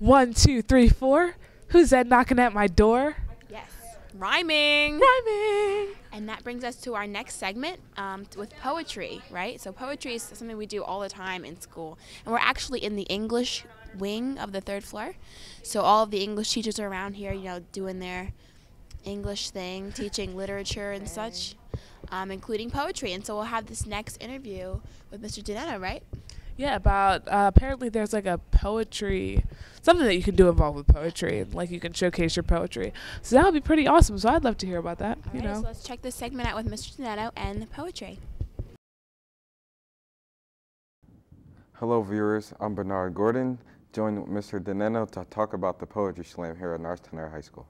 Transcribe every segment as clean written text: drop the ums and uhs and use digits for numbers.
1, 2, 3, 4. Who's that knocking at my door? Yes, rhyming. Rhyming. And that brings us to our next segment with poetry, right? So poetry is something we do all the time in school. And we're actually in the English wing of the third floor. So all of the English teachers are around here, doing their English thing, teaching literature and such, including poetry. And so we'll have this next interview with Mr. Donetto, right? Yeah, about apparently there's like a poetry, something that you can do involved with poetry, and like you can showcase your poetry. So that would be pretty awesome. So I'd love to hear about that. All right, so let's check this segment out with Mr. Donetto and poetry. Hello viewers, I'm Bernard Gordon, joined with Mr. Donetto to talk about the Poetry Slam here at Norristown Area High School.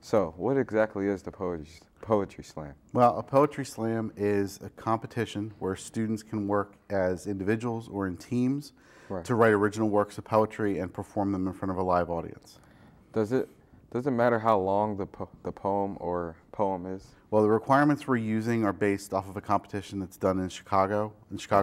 So, what exactly is the Poetry Slam? Well, a Poetry Slam is a competition where students can work as individuals or in teams to write original works of poetry and perform them in front of a live audience. Does it matter how long the poem is? Well, the requirements we're using are based off of a competition that's done in Chicago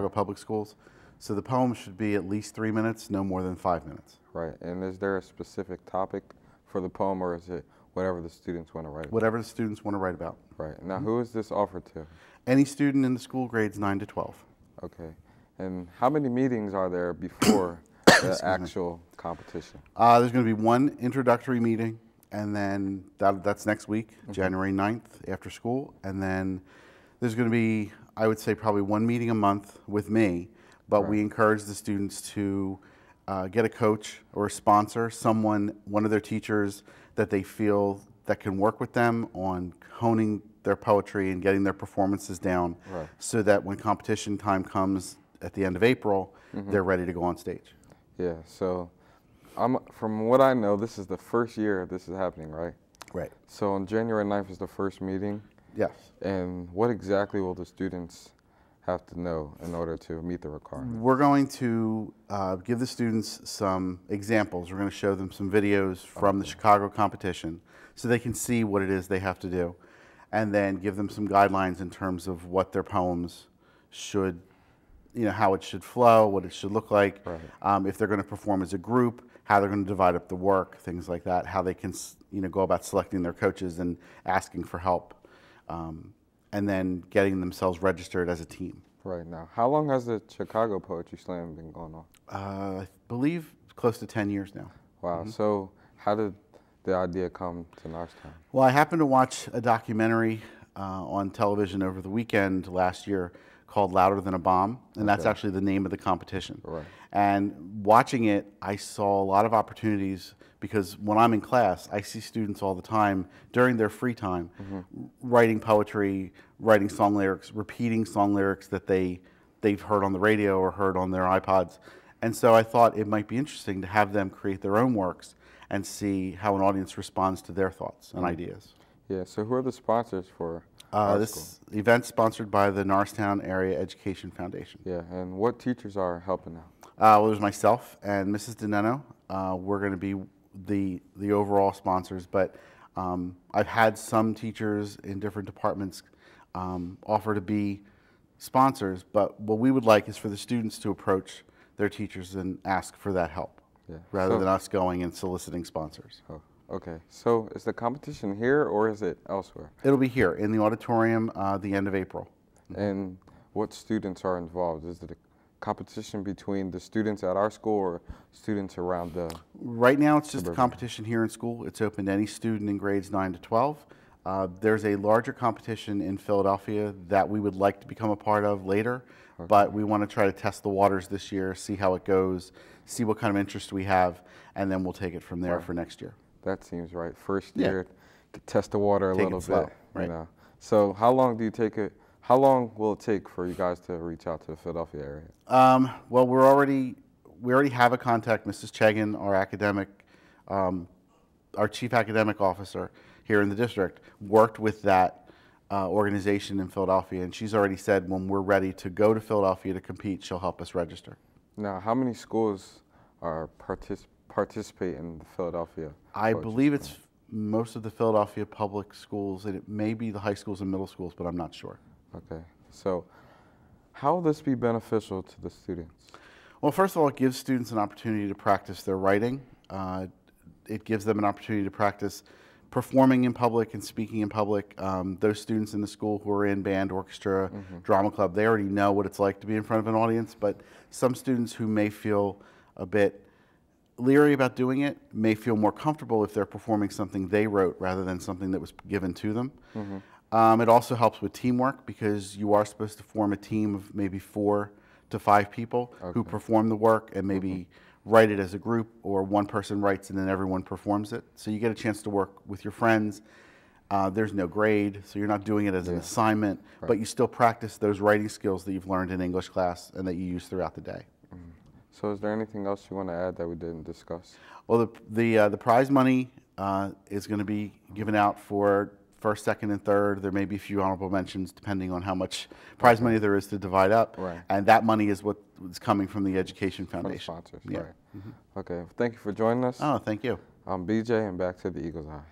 Public Schools. So the poem should be at least 3 minutes, no more than 5 minutes. Right, and is there a specific topic for the poem, or is it whatever the students want to write about? Whatever the students want to write about. Right, now who is this offered to? Any student in the school grades 9 to 12. Okay, and how many meetings are there before the actual competition? There's going to be one introductory meeting, and then that's next week, January 9th after school, and then there's going to be, I would say, probably one meeting a month with me, but we encourage the students to get a coach or a sponsor, one of their teachers that they feel that can work with them on honing their poetry and getting their performances down so that when competition time comes at the end of April, they're ready to go on stage. Yeah, so from what I know, this is the first year this is happening, right? Right. So on January 9th is the first meeting? Yes. And what exactly will the students have to know in order to meet the requirements? We're going to give the students some examples. We're going to show them some videos from the Chicago competition so they can see what it is they have to do, and then give them some guidelines in terms of what their poems should, how it should flow, what it should look like, if they're going to perform as a group, how they're going to divide up the work, things like that, how they can go about selecting their coaches and asking for help. And then getting themselves registered as a team. Right now, how long has the Chicago Poetry Slam been going on? I believe close to 10 years now. Wow, so how did the idea come to Norristown? Well, I happened to watch a documentary on television over the weekend last year called Louder Than a Bomb, and that's actually the name of the competition. Right. And watching it, I saw a lot of opportunities because when I'm in class, I see students all the time during their free time writing poetry, writing song lyrics, repeating song lyrics that they've heard on the radio or heard on their iPods. And so I thought it might be interesting to have them create their own works and see how an audience responds to their thoughts and ideas. Yeah, so who are the sponsors for this event's sponsored by the Norristown Area Education Foundation. Yeah, and what teachers are helping out? Well, there's myself and Mrs. Donetto. We're going to be the overall sponsors, but I've had some teachers in different departments offer to be sponsors, but what we would like is for the students to approach their teachers and ask for that help, rather than us going and soliciting sponsors. Oh, okay, so is the competition here or is it elsewhere? It'll be here in the auditorium the end of April. And what students are involved? Is it a competition between the students at our school or students around the... Right now it's just a competition here in school. It's open to any student in grades 9 to 12. There's a larger competition in Philadelphia that we would like to become a part of later, but we want to try to test the waters this year, see how it goes, see what kind of interest we have, and then we'll take it from there for next year. That seems right. First year to test the water a little bit. Right. So how long do you take it? How long will it take for you guys to reach out to the Philadelphia area? Well, we already have a contact. Mrs. Chegan, our chief academic officer here in the district, worked with that organization in Philadelphia, and she's already said when we're ready to go to Philadelphia to compete, she'll help us register. Now, how many schools are participate in the Philadelphia? I believe it's most of the Philadelphia public schools, and it may be the high schools and middle schools, but I'm not sure. Okay, so how will this be beneficial to the students? Well, first of all, it gives students an opportunity to practice their writing It gives them an opportunity to practice performing in public and speaking in public. Those students in the school who are in band, orchestra, drama club, they already know what it's like to be in front of an audience, but some students who may feel a bit leery about doing it may feel more comfortable if they're performing something they wrote rather than something that was given to them. It also helps with teamwork because you are supposed to form a team of maybe 4 to 5 people who perform the work and maybe write it as a group, or one person writes and then everyone performs it. So you get a chance to work with your friends. There's no grade, so you're not doing it as an assignment, but you still practice those writing skills that you've learned in English class and that you use throughout the day. So is there anything else you want to add that we didn't discuss? Well, the prize money is going to be given out for first, second, and third. There may be a few honorable mentions depending on how much prize money there is to divide up. And that money is what is coming from the Education Foundation. From the sponsors, right. Okay, thank you for joining us. Oh, thank you. I'm BJ, and back to the Eagle's Eye.